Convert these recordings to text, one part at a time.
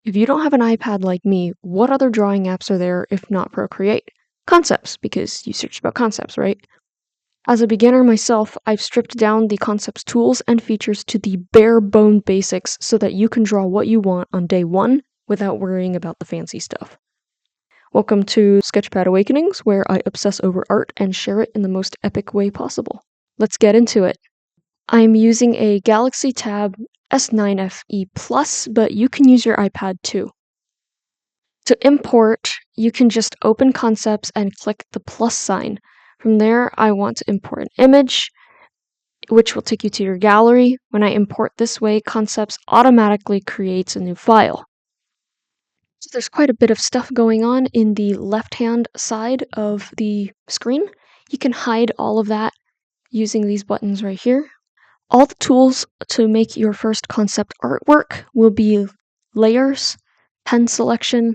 If you don't have an iPad like me, what other drawing apps are there if not Procreate? Concepts, because you searched about concepts, right? As a beginner myself, I've stripped down the concepts tools and features to the bare bone basics so that you can draw what you want on day one without worrying about the fancy stuff. Welcome to Sketchpad Awakenings, where I obsess over art and share it in the most epic way possible. Let's get into it. I'm using a Galaxy Tab S9 FE+, but you can use your iPad too. To import, you can just open Concepts and click the plus sign. From there, I want to import an image, which will take you to your gallery. When I import this way, Concepts automatically creates a new file. So there's quite a bit of stuff going on in the left-hand side of the screen. You can hide all of that using these buttons right here. All the tools to make your first concept artwork will be layers, pen selection,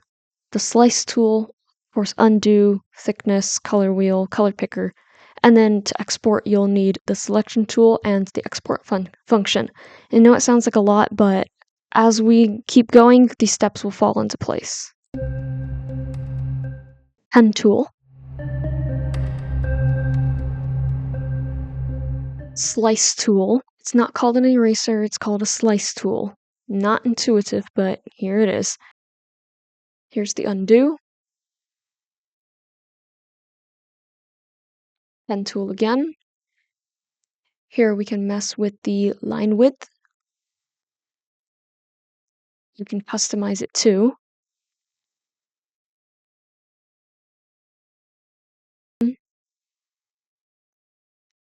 the slice tool, of course undo, thickness, color wheel, color picker, and then to export you'll need the selection tool and the export function. I know it sounds like a lot, but as we keep going, these steps will fall into place. Pen tool. Slice tool. It's not called an eraser, it's called a slice tool. Not intuitive, but here it is. Here's the undo. Pen tool again. Here we can mess with the line width. You can customize it too.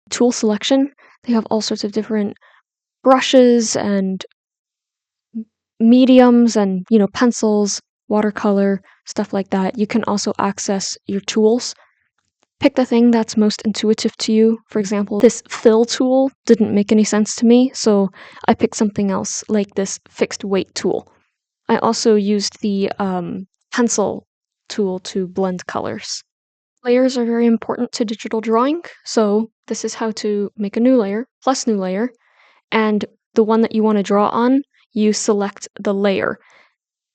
Tool selection. They have all sorts of different brushes and mediums and, pencils, watercolor, stuff like that. You can also access your tools. Pick the thing that's most intuitive to you. For example, this fill tool didn't make any sense to me, so I picked something else, like this fixed weight tool. I also used the pencil tool to blend colors. Layers are very important to digital drawing, so this is how to make a new layer, plus new layer, and the one that you want to draw on, you select the layer.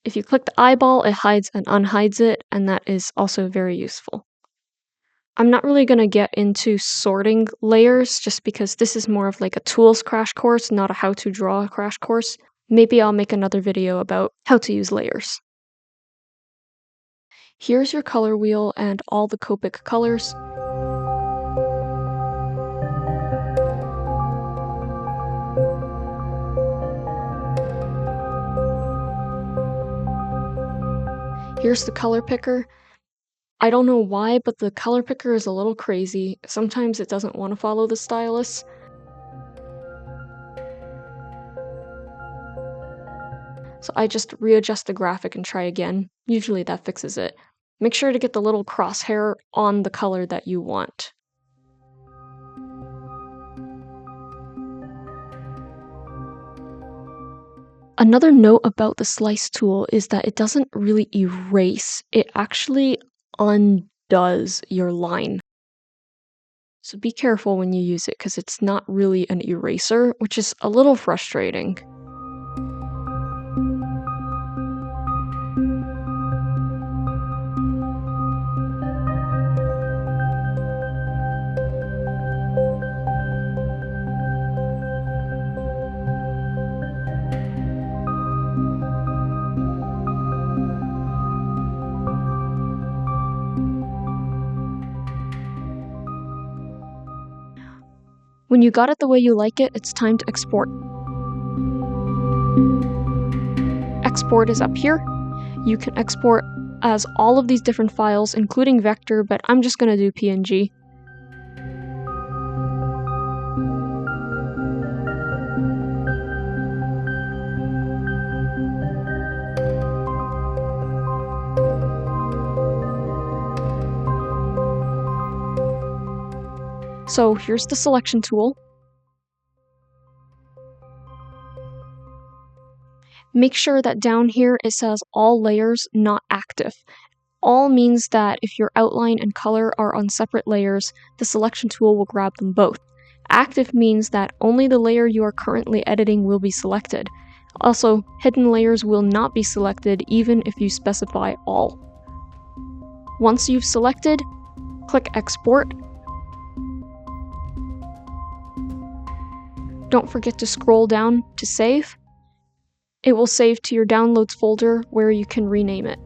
If you click the eyeball, it hides and unhides it, and that is also very useful. I'm not really going to get into sorting layers just because this is more of like a tools crash course, not a how to draw crash course. Maybe I'll make another video about how to use layers. Here's your color wheel and all the Copic colors. Here's the color picker. I don't know why, but the color picker is a little crazy. Sometimes it doesn't want to follow the stylus. So I just readjust the graphic and try again. Usually that fixes it. Make sure to get the little crosshair on the color that you want. Another note about the slice tool is that it doesn't really erase, it actually undoes your line. So be careful when you use it because it's not really an eraser, which is a little frustrating. When you got it the way you like it, it's time to export. Export is up here. You can export as all of these different files, including vector, but I'm just going to do PNG. So here's the selection tool. Make sure that down here it says all layers not active. All means that if your outline and color are on separate layers, the selection tool will grab them both. Active means that only the layer you are currently editing will be selected. Also, hidden layers will not be selected even if you specify all. Once you've selected, click Export. Don't forget to scroll down to save. It will save to your Downloads folder where you can rename it.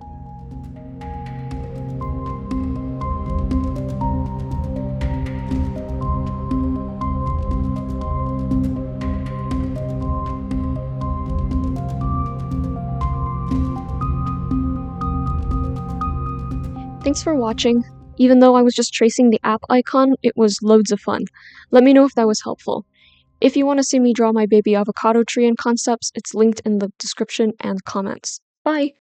Thanks for watching. Even though I was just tracing the app icon, it was loads of fun. Let me know if that was helpful. If you want to see me draw my baby avocado tree in concepts, it's linked in the description and comments. Bye!